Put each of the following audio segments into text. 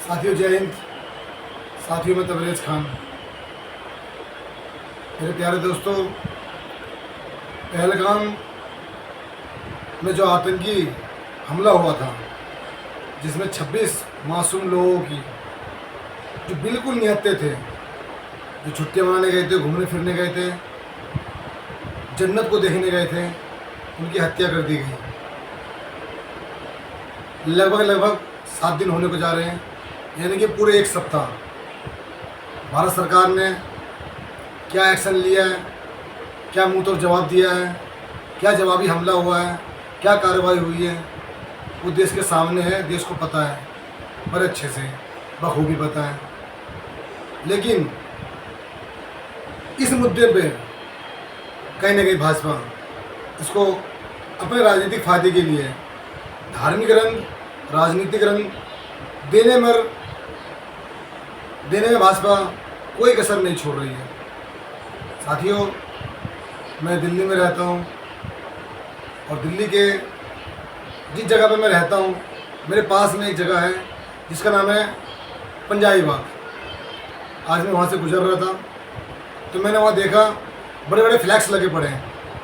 साथियों जय हिंद। साथियों मैं तबरेज़ खान। मेरे प्यारे दोस्तों, पहलगाम में जो आतंकी हमला हुआ था जिसमें 26 मासूम लोगों की जो बिल्कुल निहत्थे थे, जो छुट्टियां मनाने गए थे, घूमने फिरने गए थे, जन्नत को देखने गए थे, उनकी हत्या कर दी गई। लगभग 7 दिन होने को जा रहे हैं, यानी कि पूरे 1 सप्ताह भारत सरकार ने क्या एक्शन लिया है, क्या मुंह तोड़ जवाब दिया है, क्या जवाबी हमला हुआ है, क्या कार्रवाई हुई है, वो देश के सामने है। देश को पता है, बड़े अच्छे से बखूबी पता है। लेकिन इस मुद्दे पे कहीं ना कहीं भाजपा इसको अपने राजनीतिक फायदे के लिए धार्मिक रंग, राजनीतिक रंग देने में भाजपा कोई कसर नहीं छोड़ रही है। साथियों, मैं दिल्ली में रहता हूँ और दिल्ली के जिस जगह पे मैं रहता हूँ, मेरे पास में एक जगह है जिसका नाम है पंजाबी बाग। आज मैं वहाँ से गुजर रहा था तो मैंने वहाँ देखा बड़े बड़े फ्लैक्स लगे पड़े हैं,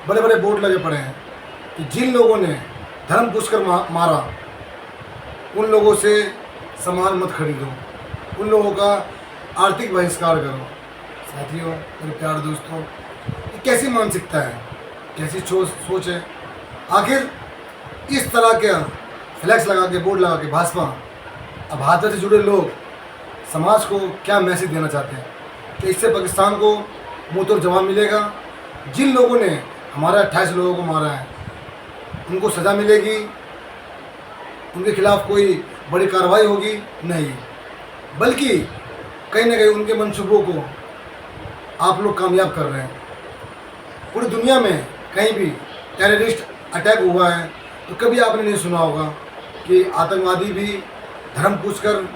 बड़े बड़े बोर्ड लगे पड़े हैं कि जिन लोगों ने धर्म पूछकर मारा, उन लोगों से सामान मत खरीदो, उन लोगों का आर्थिक बहिष्कार करो। साथियों, मेरे प्यारे दोस्तों, ये कैसी मानसिकता है, कैसी सोच है? आखिर इस तरह के फ्लैक्स लगा के, बोर्ड लगा के भाजपा अब भाजपा से जुड़े लोग समाज को क्या मैसेज देना चाहते हैं कि इससे पाकिस्तान को मुँह तोड़ जवाब मिलेगा? जिन लोगों ने हमारे 28 लोगों को मारा है उनको सज़ा मिलेगी? उनके खिलाफ कोई बड़ी कार्रवाई होगी? नहीं, बल्कि कहीं ना कहीं उनके मंसूबों को आप लोग कामयाब कर रहे हैं। पूरी दुनिया में कहीं भी टेररिस्ट अटैक हुआ है तो कभी आपने नहीं सुना होगा कि आतंकवादी भी धर्म पूछकर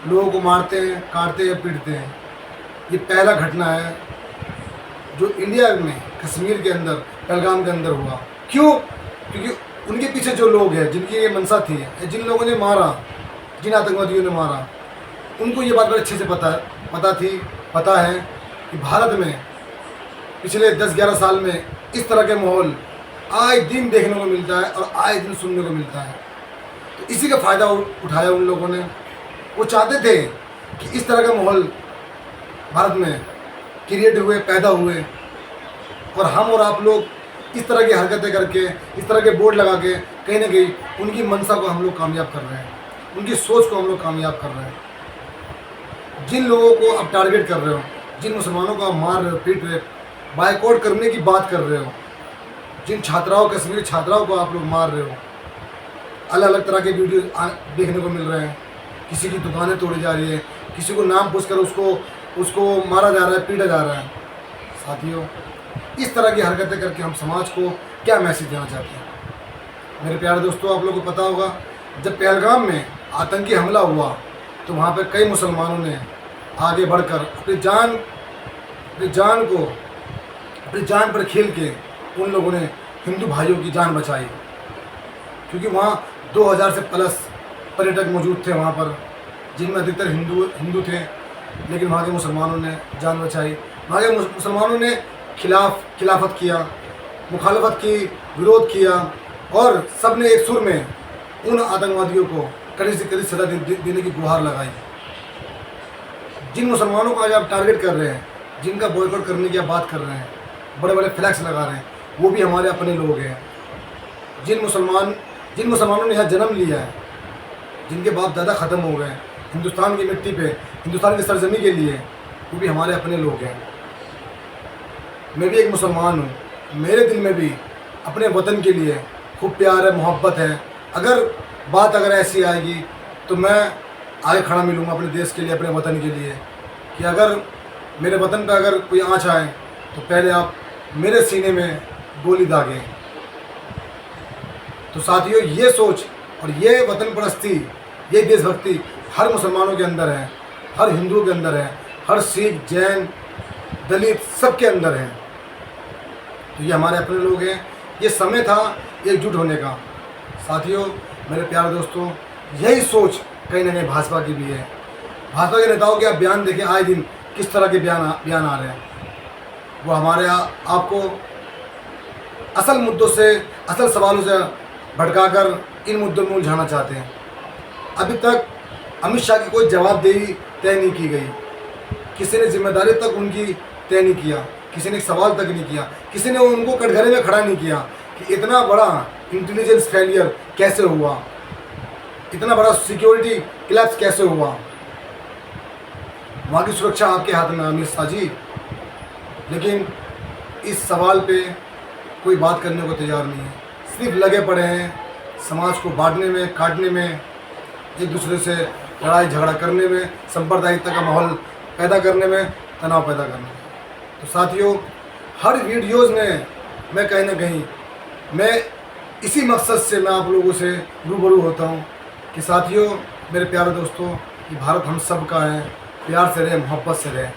लोगों को मारते हैं, काटते हैं, पीटते हैं। ये पहला घटना है जो इंडिया में कश्मीर के अंदर, पहलगाम के अंदर हुआ। क्यों? क्योंकि उनके पीछे जो लोग हैं, जिनकी ये मंशा थी, जिन लोगों ने मारा, जिन आतंकवादियों ने मारा, उनको ये बात बड़े अच्छे से पता है कि भारत में पिछले 10-11 साल में इस तरह के माहौल आए दिन देखने को मिलता है और आए दिन सुनने को मिलता है। तो इसी का फ़ायदा उठाया उन लोगों ने। वो चाहते थे कि इस तरह का माहौल भारत में क्रिएट हुए, पैदा हुए, और हम और आप लोग इस तरह की हरकतें करके, इस तरह के बोर्ड लगा के कहीं ना कहीं उनकी मंशा को हम लोग कामयाब कर रहे हैं, उनकी सोच को हम लोग कामयाब कर रहे हैं। जिन लोगों को आप टारगेट कर रहे हो, जिन मुसलमानों को आप मार रहे हो, पीट रहे हो, बाइकआउट करने की बात कर रहे हो, जिन छात्राओं, कश्मीरी छात्राओं को आप लोग मार रहे हो, अलग अलग तरह के वीडियो देखने को मिल रहे हैं। किसी की दुकानें तोड़ी जा रही है, किसी को नाम पूछकर उसको मारा जा रहा है, पीटा जा रहा है। साथियों, इस तरह की हरकतें करके हम समाज को क्या मैसेज देना चाहते हैं? मेरे प्यारे दोस्तों, आप लोगों को पता होगा जब पहलगाम में आतंकी हमला हुआ तो वहाँ पर कई मुसलमानों ने आगे बढ़कर अपनी जान पर खेल के उन लोगों ने हिंदू भाइयों की जान बचाई। क्योंकि वहाँ 2000 से प्लस पर्यटक मौजूद थे वहाँ पर, जिनमें अधिकतर हिंदू थे, लेकिन वहाँ के मुसलमानों ने जान बचाई। वहाँ के मुसलमानों ने खिलाफत किया, मुखालफत की, विरोध किया, और सब ने एक सुर में उन आतंकवादियों को कड़ी से कड़ी सजा देने की गुहार लगाई। जिन मुसलमानों को आज आप टारगेट कर रहे हैं, जिनका बॉयकॉट करने की आप बात कर रहे हैं, बड़े बड़े फ्लैक्स लगा रहे हैं, वो भी हमारे अपने लोग हैं। जिन मुसलमानों ने यहाँ जन्म लिया है, जिनके बाप दादा ख़त्म हो गए हिंदुस्तान की मिट्टी पे, हिंदुस्तान की सरजमी के लिए, वो भी हमारे अपने लोग हैं। मैं भी एक मुसलमान हूँ, मेरे दिल में भी अपने वतन के लिए खूब प्यार है, मोहब्बत है। अगर ऐसी आएगी तो मैं आगे खड़ा मिलूँगा अपने देश के लिए, अपने वतन के लिए, कि अगर मेरे वतन पे अगर कोई आँच आए तो पहले आप मेरे सीने में गोली दागें। तो साथियों, ये सोच और ये वतन परस्ती, ये देशभक्ति हर मुसलमानों के अंदर है, हर हिंदुओं के अंदर है, हर सिख, जैन, दलित, सब के अंदर है। तो ये हमारे अपने लोग हैं। ये समय था एकजुट होने का। साथियों, मेरे प्यारे दोस्तों, यही सोच कहीं ना कहीं भाजपा की भी है। भाजपा के नेताओं के आप बयान देखें, आए दिन किस तरह के बयान आ रहे हैं। वो हमारे आपको असल मुद्दों से, असल सवालों से भटकाकर इन मुद्दों में उलझाना चाहते हैं। अभी तक अमित शाह की कोई जवाबदेही तय नहीं की गई, किसी ने जिम्मेदारी तक उनकी तय नहीं किया, किसी ने एक सवाल तक नहीं किया, किसी ने उनको कटघरे में खड़ा नहीं किया कि इतना बड़ा इंटेलिजेंस फेलियर कैसे हुआ, इतना बड़ा सिक्योरिटी क्लैप्स कैसे हुआ। वहाँ की सुरक्षा आपके हाथ में अमित शाह जी, लेकिन इस सवाल पे कोई बात करने को तैयार नहीं है। सिर्फ लगे पड़े हैं समाज को बांटने में, काटने में, एक दूसरे से लड़ाई झगड़ा करने में, सांप्रदायिकता का माहौल पैदा करने में, तनाव पैदा करने में। तो साथियों, हर वीडियोज़ में मैं कहीं ना कहीं मैं इसी मकसद से मैं आप लोगों से रूबरू होता हूँ कि साथियों, मेरे प्यारे दोस्तों, कि भारत हम सब का है, प्यार से रहे, मोहब्बत से रहे।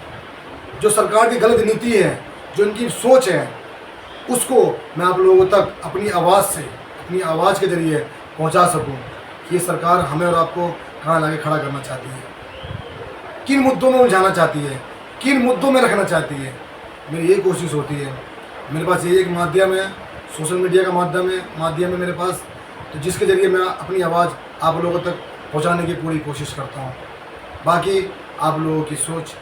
जो सरकार की गलत नीति है, जो इनकी सोच है, उसको मैं आप लोगों तक अपनी आवाज़ से, अपनी आवाज़ के ज़रिए पहुंचा सकूं कि ये सरकार हमें और आपको कहाँ लाके खड़ा करना चाहती है, किन मुद्दों में उलझाना चाहती है, किन मुद्दों में रखना चाहती है। मेरी यही कोशिश होती है। मेरे पास ये एक माध्यम है, सोशल मीडिया का माध्यम है मेरे पास, तो जिसके ज़रिए मैं अपनी आवाज़ आप लोगों तक पहुँचाने की पूरी कोशिश करता हूँ। बाकी आप लोगों की सोच,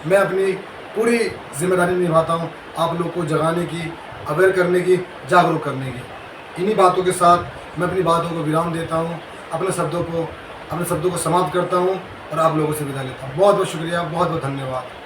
मैं अपनी पूरी जिम्मेदारी निभाता हूँ आप लोग को जगाने की, अवेयर करने की, जागरूक करने की। इन्हीं बातों के साथ मैं अपनी बातों को विराम देता हूँ, अपने शब्दों को समाप्त करता हूँ और आप लोगों से विदा लेता हूँ। बहुत बहुत शुक्रिया, बहुत बहुत धन्यवाद।